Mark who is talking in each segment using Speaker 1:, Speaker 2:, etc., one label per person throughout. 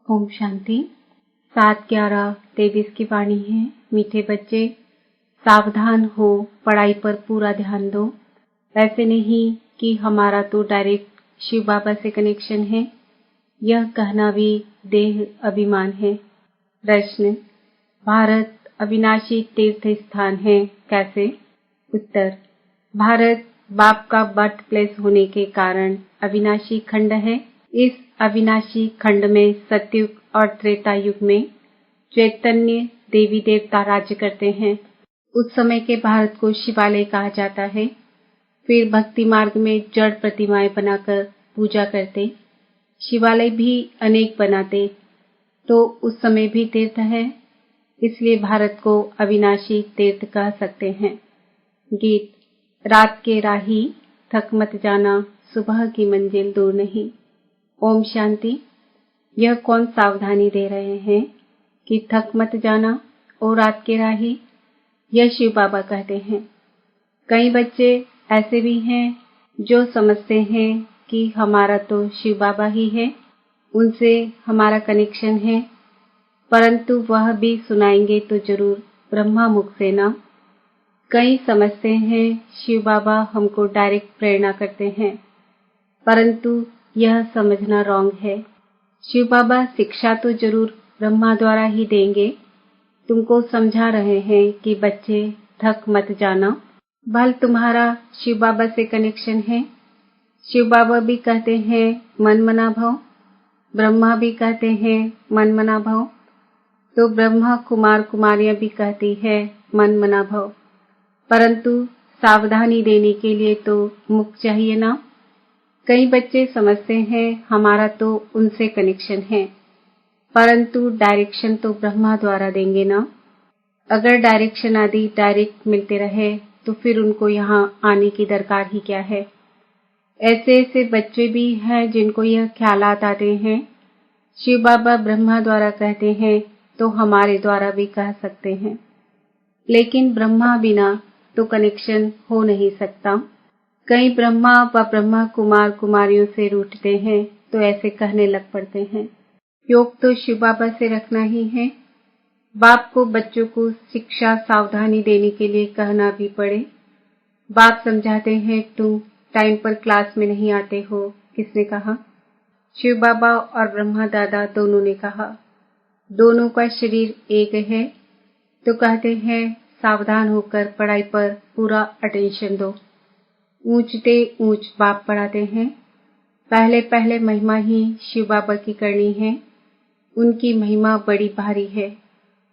Speaker 1: ओम शांति। 7/11/23 की वाणी है। मीठे बच्चे, सावधान हो, पढ़ाई पर पूरा ध्यान दो। ऐसे नहीं कि हमारा तो डायरेक्ट शिव बाबा से कनेक्शन है, यह कहना भी देह अभिमान है। प्रश्न: भारत अविनाशी तीर्थ स्थान है, कैसे? उत्तर: भारत बाप का बर्थ प्लेस होने के कारण अविनाशी खंड है। इस अविनाशी खंड में सतयुग और त्रेता युग में चैतन्य देवी देवता राज्य करते हैं। उस समय के भारत को शिवालय कहा जाता है। फिर भक्ति मार्ग में जड़ प्रतिमाएं बनाकर पूजा करते, शिवालय भी अनेक बनाते, तो उस समय भी तीर्थ है, इसलिए भारत को अविनाशी तीर्थ कह सकते हैं। गीत: रात के राही थक मत जाना, सुबह की मंजिल दूर नहीं। ओम शांति। यह कौन सावधानी दे रहे हैं कि थक मत जाना और रात के राही? यह शिव बाबा कहते हैं। कई बच्चे ऐसे भी हैं जो समझते हैं कि हमारा तो शिव बाबा ही है, उनसे हमारा कनेक्शन है, परंतु वह भी सुनाएंगे तो जरूर ब्रह्मा मुख से ना। कई समझते हैं शिव बाबा हमको डायरेक्ट प्रेरणा करते हैं, परंतु यह समझना रॉन्ग है। शिव बाबा शिक्षा तो जरूर ब्रह्मा द्वारा ही देंगे। तुमको समझा रहे हैं कि बच्चे थक मत जाना। भल तुम्हारा शिव बाबा से कनेक्शन है। शिव बाबा भी कहते हैं मन मना भव, ब्रह्मा भी कहते हैं मन मना भव, तो ब्रह्मा कुमार कुमारियां भी कहती है मन मना भव, परंतु सावधानी देने के लिए तो मुख चाहिए ना। कई बच्चे समझते हैं हमारा तो उनसे कनेक्शन है, परंतु डायरेक्शन तो ब्रह्मा द्वारा देंगे ना। अगर डायरेक्शन आदि डायरेक्ट मिलते रहे तो फिर उनको यहाँ आने की दरकार ही क्या है। ऐसे ऐसे बच्चे भी हैं जिनको यह ख्यालात आते हैं शिव बाबा ब्रह्मा द्वारा कहते हैं तो हमारे द्वारा भी कह सकते हैं, लेकिन ब्रह्मा बिना तो कनेक्शन हो नहीं सकता। कई ब्रह्मा व ब्रह्मा कुमार कुमारियों से रूठते हैं तो ऐसे कहने लग पड़ते हैं। योग तो शिव बाबा से रखना ही है। बाप को बच्चों को शिक्षा सावधानी देने के लिए कहना भी पड़े। बाप समझाते हैं तुम टाइम पर क्लास में नहीं आते हो, किसने कहा? शिव बाबा और ब्रह्मा दादा दोनों ने कहा। दोनों का शरीर एक है, तो कहते हैं सावधान होकर पढ़ाई पर पूरा अटेंशन दो। ऊंचते ऊंच बाप पढ़ाते हैं। पहले पहले महिमा ही शिव बाबा की करनी है। उनकी महिमा बड़ी भारी है,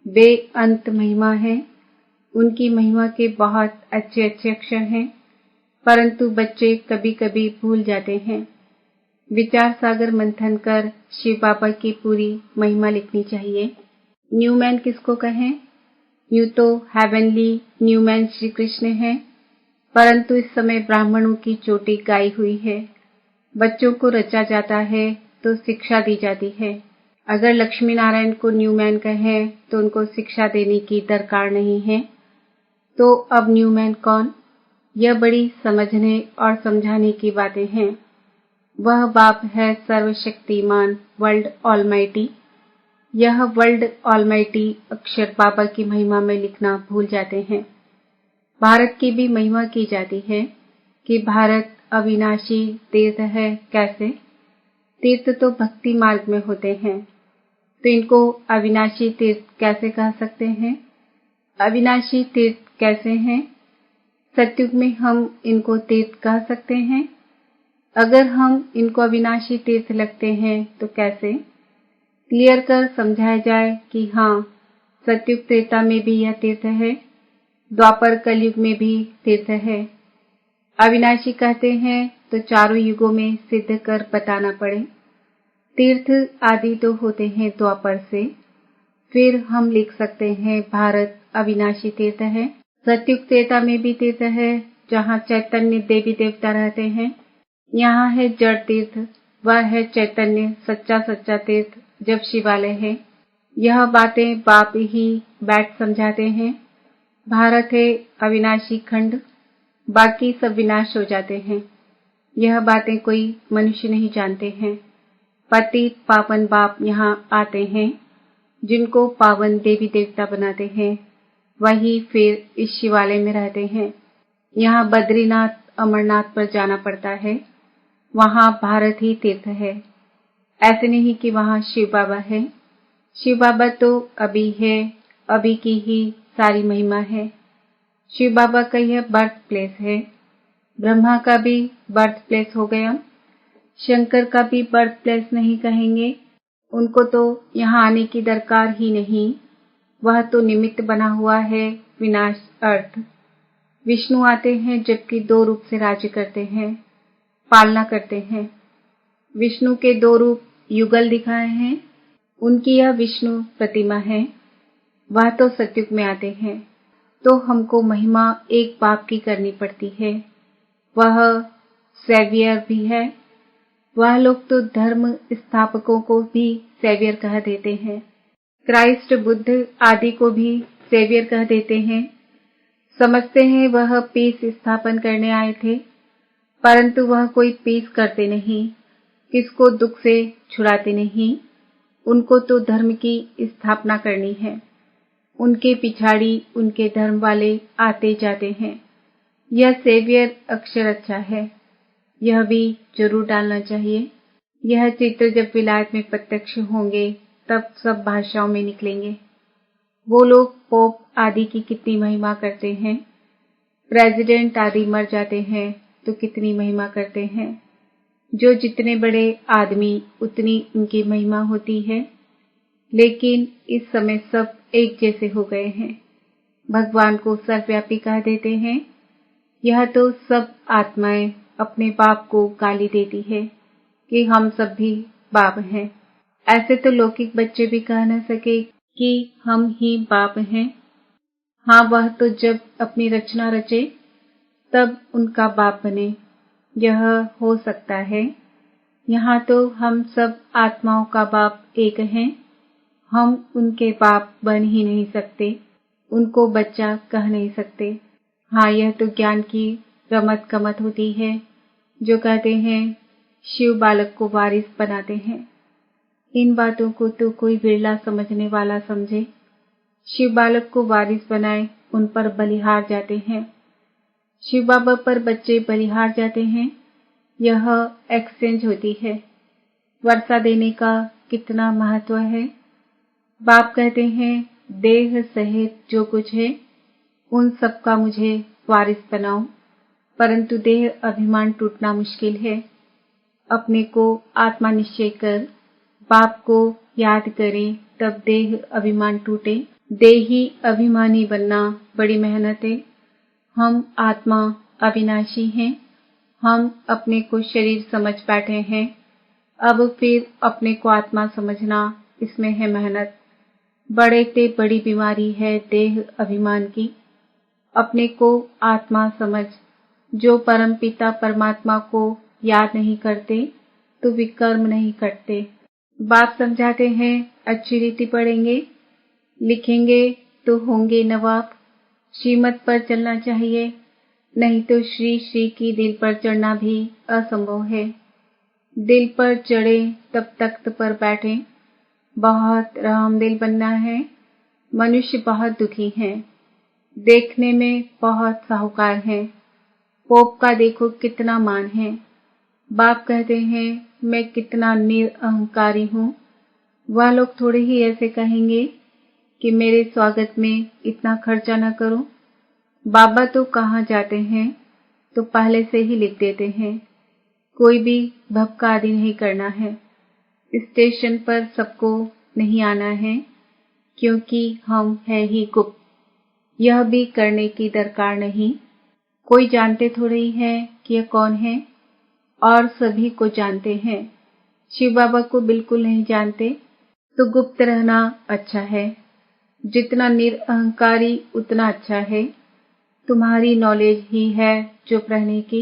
Speaker 1: बेअंत महिमा है। उनकी महिमा के बहुत अच्छे अच्छे अक्षर हैं, परंतु बच्चे कभी कभी भूल जाते हैं। विचार सागर मंथन कर शिव बाबा की पूरी महिमा लिखनी चाहिए। न्यू मैन किसको कहें? यूं तो heavenly new man Shri Krishna है, परंतु इस समय ब्राह्मणों की चोटी गाई हुई है। बच्चों को रचा जाता है तो शिक्षा दी जाती है। अगर लक्ष्मी नारायण को न्यू मैन कहें तो उनको शिक्षा देने की दरकार नहीं है, तो अब न्यू मैन कौन? यह बड़ी समझने और समझाने की बातें हैं। वह बाप है सर्वशक्तिमान वर्ल्ड ऑलमाइटी। यह वर्ल्ड ऑलमाइटी अक्षर बाबा की महिमा में लिखना भूल जाते हैं। भारत की भी महिमा की जाती है कि भारत अविनाशी तीर्थ है, कैसे? तीर्थ तो भक्ति मार्ग में होते हैं, तो इनको अविनाशी तीर्थ कैसे कह सकते हैं? अविनाशी तीर्थ कैसे हैं? सतयुग में हम इनको तीर्थ कह सकते हैं। अगर हम इनको अविनाशी तीर्थ लगते हैं तो कैसे? क्लियर कर समझाया जाए कि हाँ, सतयुग त्रेता में भी यह तीर्थ है, द्वापर कलयुग में भी तीर्थ है। अविनाशी कहते हैं तो चारों युगों में सिद्ध कर बताना पड़े। तीर्थ आदि तो होते हैं द्वापर से, फिर हम लिख सकते हैं भारत अविनाशी तीर्थ है। सतयुग त्रेता में भी तीर्थ है, जहाँ चैतन्य देवी देवता रहते हैं। यहाँ है जड़ तीर्थ, वह है चैतन्य सच्चा सच्चा तीर्थ जब शिवालय है। यह बातें बाप ही बैठ समझाते हैं। भारत है अविनाशी खंड, बाकी सब विनाश हो जाते हैं। यह बातें कोई मनुष्य नहीं जानते हैं, पतित पावन बाप यहाँ आते हैं, जिनको पावन देवी देवता बनाते हैं, वही फिर इस शिवालय में रहते हैं। यहाँ बद्रीनाथ अमरनाथ पर जाना पड़ता है, वहाँ भारत ही तीर्थ है। ऐसे नहीं कि वहाँ शिव बाबा है। शिव बाबा तो अभी है, अभी की ही सारी महिमा है। शिव बाबा का यह बर्थ प्लेस है। ब्रह्मा का भी बर्थ प्लेस हो गया, शंकर का भी बर्थ प्लेस नहीं कहेंगे। उनको तो यहाँ आने की दरकार ही नहीं, वह तो निमित्त बना हुआ है विनाश अर्थ। विष्णु आते हैं जबकि 2 रूप से राज्य करते हैं, पालना करते हैं। विष्णु के 2 रूप युगल दिखाए हैं, उनकी यह विष्णु प्रतिमा है। वह तो सतयुग में आते हैं, तो हमको महिमा एक बाप की करनी पड़ती है। वह सेवियर भी है। वह लोग तो धर्म स्थापकों को भी सेवियर कह देते हैं। क्राइस्ट बुद्ध आदि को भी सेवियर कह देते हैं। समझते हैं वह पीस स्थापन करने आए थे, परंतु वह कोई पीस करते नहीं, किसको दुख से छुड़ाते नहीं। उनको तो धर्म की स्थापना करनी है। उनके पिछाड़ी उनके धर्म वाले आते जाते हैं। यह सेवियर अक्षर अच्छा है, यह भी जरूर डालना चाहिए। यह चित्र जब विलायत में प्रत्यक्ष होंगे तब सब भाषाओं में निकलेंगे। वो लोग पोप आदि की कितनी महिमा करते हैं, प्रेसिडेंट आदि मर जाते हैं तो कितनी महिमा करते हैं। जो जितने बड़े आदमी उतनी उनकी महिमा होती है, लेकिन इस समय सब एक जैसे हो गए हैं। भगवान को सर्वव्यापी कह देते हैं। यह तो सब आत्माएं अपने बाप को गाली देती है कि हम सब भी बाप हैं। ऐसे तो लौकिक बच्चे भी कह न सके कि हम ही बाप हैं। हाँ, वह तो जब अपनी रचना रचे तब उनका बाप बने, यह हो सकता है। यहाँ तो हम सब आत्माओं का बाप एक हैं। हम उनके बाप बन ही नहीं सकते, उनको बच्चा कह नहीं सकते। हाँ, यह तो ज्ञान की रमत गमत होती है, जो कहते हैं शिव बालक को वारिस बनाते हैं। इन बातों को तो कोई बिरला समझने वाला समझे। शिव बालक को वारिस बनाए, उन पर बलिहार जाते हैं। शिव बाबा पर बच्चे बलिहार जाते हैं। यह एक्सचेंज होती है। वर्षा देने का कितना महत्व है। बाप कहते हैं देह सहित जो कुछ है उन सब का मुझे वारिस बनाओ, परंतु देह अभिमान टूटना मुश्किल है। अपने को आत्मा निश्चय कर बाप को याद करें, तब देह अभिमान टूटे। देही अभिमानी बनना बड़ी मेहनत है। हम आत्मा अविनाशी हैं। हम अपने को शरीर समझ बैठे हैं। अब फिर अपने को आत्मा समझना, इसमें है मेहनत। बड़े से बड़ी बीमारी है देह अभिमान की। अपने को आत्मा समझ। जो परमपिता परमात्मा को याद नहीं करते तो विकर्म नहीं कटते। बाप समझाते हैं अच्छी रीति पढ़ेंगे लिखेंगे तो होंगे नवाब। श्रीमत पर चलना चाहिए, नहीं तो श्री श्री की दिल पर चढ़ना भी असंभव है। दिल पर चढ़े तब तख्त पर बैठे। बहुत रहमदिल बनना है। मनुष्य बहुत दुखी हैं, देखने में बहुत साहूकार हैं। पोप का देखो कितना मान है। बाप कहते हैं मैं कितना निरअहंकारी हूँ। वह लोग थोड़े ही ऐसे कहेंगे कि मेरे स्वागत में इतना खर्चा न करो। बाबा तो कहाँ जाते हैं तो पहले से ही लिख देते हैं, कोई भी भपका आदि नहीं करना है। स्टेशन पर सबको नहीं आना है, क्योंकि हम है ही गुप्त। यह भी करने की दरकार नहीं। कोई जानते थोड़े ही है कि यह कौन है, और सभी को जानते हैं। शिव बाबा को बिल्कुल नहीं जानते, तो गुप्त रहना अच्छा है। जितना निरअहंकारी उतना अच्छा है। तुम्हारी नॉलेज ही है चुप रहने की।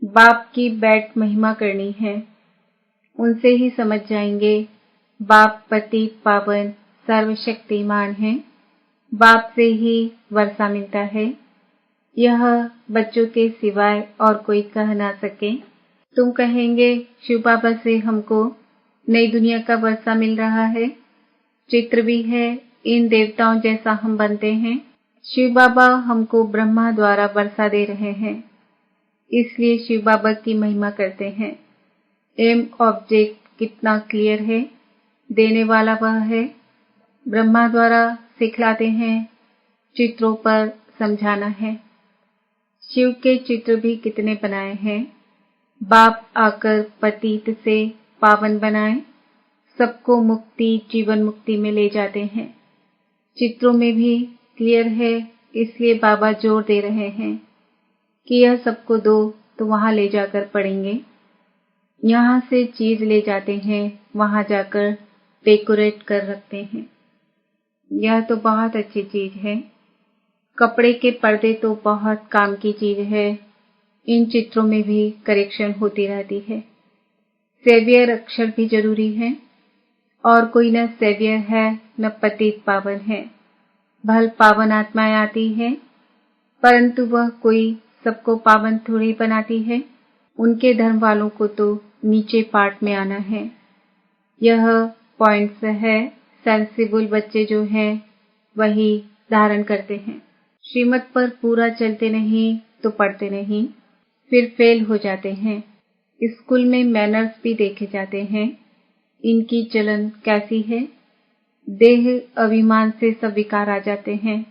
Speaker 1: बाप की बैठ महिमा करनी है, उनसे ही समझ जाएंगे। बाप पति पावन सर्वशक्तिमान है। बाप से ही वर्षा मिलता है। यह बच्चों के सिवाय और कोई कह ना सके। तुम कहेंगे शिव बाबा से हमको नई दुनिया का वर्षा मिल रहा है। चित्र भी है, इन देवताओं जैसा हम बनते हैं। शिव बाबा हमको ब्रह्मा द्वारा वर्षा दे रहे हैं, इसलिए शिव बाबा की महिमा करते हैं। एम ऑब्जेक्ट कितना क्लियर है, देने वाला वह है। ब्रह्मा द्वारा सिखलाते हैं, चित्रों पर समझाना है। शिव के चित्र भी कितने बनाए हैं। बाप आकर पतित से पावन बनाए, सबको मुक्ति जीवन मुक्ति में ले जाते हैं। चित्रों में भी क्लियर है, इसलिए बाबा जोर दे रहे हैं कि यह सबको दो तो वहां ले जाकर पढ़ेंगे। यहाँ से चीज ले जाते हैं, वहां जाकर डेकोरेट कर रखते हैं। यह तो बहुत अच्छी चीज है। कपड़े के पर्दे तो बहुत काम की चीज है। इन चित्रों में भी करेक्शन होती रहती है। सेवियर अक्षर भी जरूरी है, और कोई न सेवियर है न पतित पावन है। भल पावन आत्माएं आती है, परंतु वह कोई सबको पावन थोड़ी बनाती है। उनके धर्म वालों को तो नीचे पार्ट में आना है। यह पॉइंट्स है। सेंसिबल बच्चे जो हैं वही धारण करते हैं। श्रीमत पर पूरा चलते नहीं तो पढ़ते नहीं, फिर फेल हो जाते हैं। स्कूल में मैनर्स भी देखे जाते हैं। इनकी चलन कैसी है। देह अभिमान से सब विकार आ जाते हैं,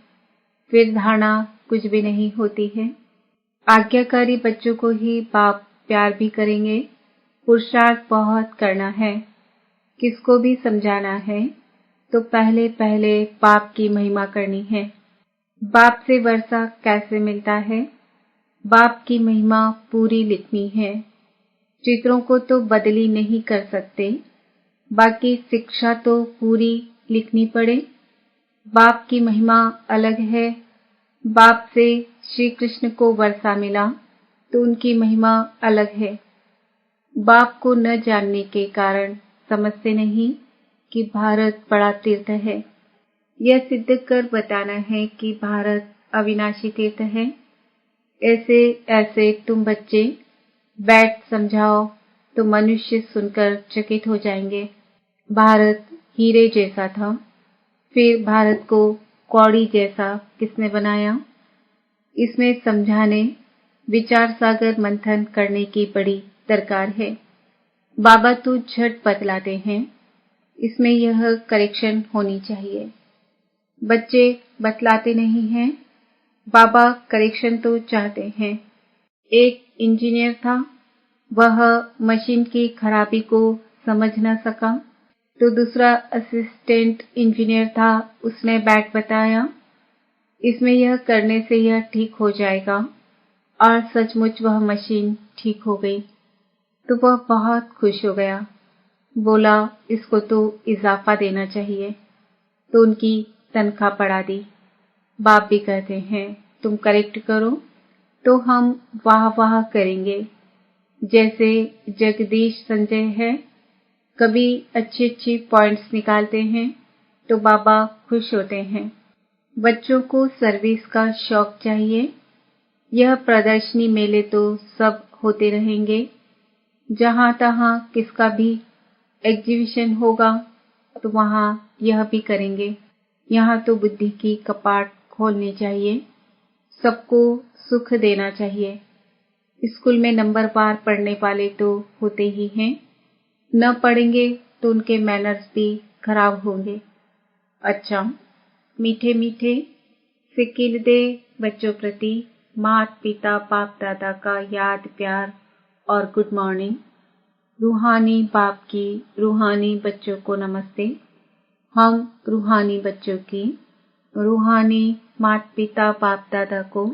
Speaker 1: फिर धारणा कुछ भी नहीं होती है। आज्ञाकारी बच्चों को ही बाप प्यार भी करेंगे। पुरुषार्थ बहुत करना है, किसको भी समझाना है तो पहले पहले बाप की महिमा करनी है। बाप से वर्षा कैसे मिलता है। बाप की महिमा पूरी लिखनी है। चित्रों को तो बदली नहीं कर सकते, बाकी शिक्षा तो पूरी लिखनी पड़े। बाप की महिमा अलग है। बाप से श्री कृष्ण को वर्षा मिला तो उनकी महिमा अलग है। बाप को न जानने के कारण समझते नहीं कि भारत बड़ा तीर्थ है। यह सिद्ध कर बताना है कि भारत अविनाशी तीर्थ है। ऐसे ऐसे तुम बच्चे बैठ समझाओ तो मनुष्य सुनकर चकित हो जाएंगे। भारत हीरे जैसा था, फिर भारत को कौड़ी जैसा किसने बनाया। इसमें समझाने, विचार सागर मंथन करने की बड़ी दरकार है। बाबा तो झट बतलाते हैं, इसमें यह करेक्शन होनी चाहिए। बच्चे बतलाते नहीं हैं, बाबा करेक्शन तो चाहते हैं। एक इंजीनियर था, वह मशीन की खराबी को समझ न सका, तो दूसरा असिस्टेंट इंजीनियर था, उसने बैठ बताया, इसमें यह करने से यह ठीक हो जाएगा, और सचमुच वह मशीन ठीक हो गई। तो वह बहुत खुश हो गया, बोला इसको तो इजाफा देना चाहिए, तो उनकी तनख्वाह बढ़ा दी। बाप भी कहते हैं तुम करेक्ट करो तो हम वाह वाह करेंगे। जैसे जगदीश संजय है, कभी अच्छी अच्छी पॉइंट्स निकालते हैं तो बाबा खुश होते हैं। बच्चों को सर्विस का शौक चाहिए। यह प्रदर्शनी मेले तो सब होते रहेंगे, जहां तहां किसका भी एग्जीबिशन होगा तो वहां यह भी करेंगे। यहाँ तो बुद्धि की कपाट खोलनी चाहिए, सबको सुख देना चाहिए। स्कूल में नंबरवार पढ़ने वाले तो होते ही हैं, न पढ़ेंगे तो उनके मैनर्स भी खराब होंगे। अच्छा, मीठे मीठे सिक्किल दे बच्चों प्रति माता पिता बाप दादा का याद प्यार और गुड मॉर्निंग। रूहानी बाप की रूहानी बच्चों को नमस्ते। हम रूहानी बच्चों की रूहानी माता पिता बाप दादा को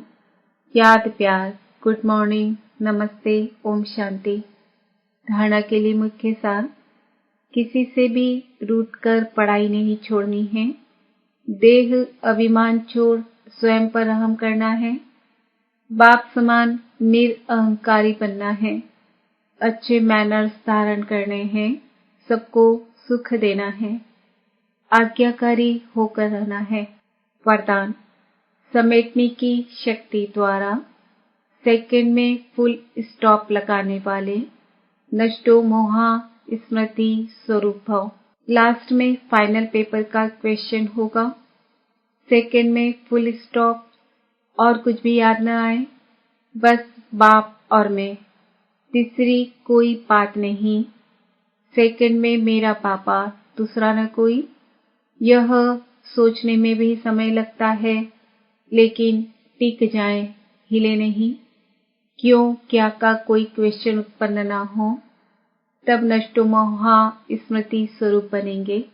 Speaker 1: याद प्यार गुड मॉर्निंग नमस्ते ओम शांति। धारणा के लिए मुख्य सार, किसी से भी रूठ कर पढ़ाई नहीं छोड़नी है। देह अभिमान छोड़ स्वयं पर रहम करना है। बाप समान निरअहंकारी बनना है। अच्छे मैनर्स धारण करने हैं, सबको सुख देना है। आज्ञाकारी होकर रहना है। वरदान, समेटने की शक्ति द्वारा सेकंड में फुल स्टॉप लगाने वाले नष्टो मोहा स्मृति स्वरूप भव। लास्ट में फाइनल पेपर का क्वेश्चन होगा। सेकंड में फुल स्टॉप और कुछ भी याद न आए, बस बाप और मैं, तीसरी कोई बात नहीं। सेकंड में मेरा पापा, दूसरा न कोई। यह सोचने में भी समय लगता है, लेकिन टिक जाएं, हिले नहीं। क्यों क्या का कोई क्वेश्चन उत्पन्न ना हो, तब नष्टो मोहा स्मृति स्वरूप बनेंगे।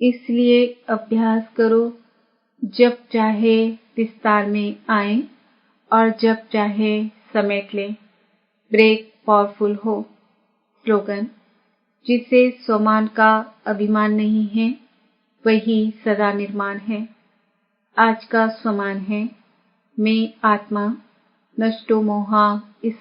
Speaker 1: इसलिए अभ्यास करो, जब चाहे विस्तार में आए और जब चाहे समेट लें। ब्रेक पावरफुल हो। स्लोगन: जिसे स्वमान का अभिमान नहीं है, वही सदा निर्माण है। आज का स्वमान है, मैं आत्मा, नष्टो मोहा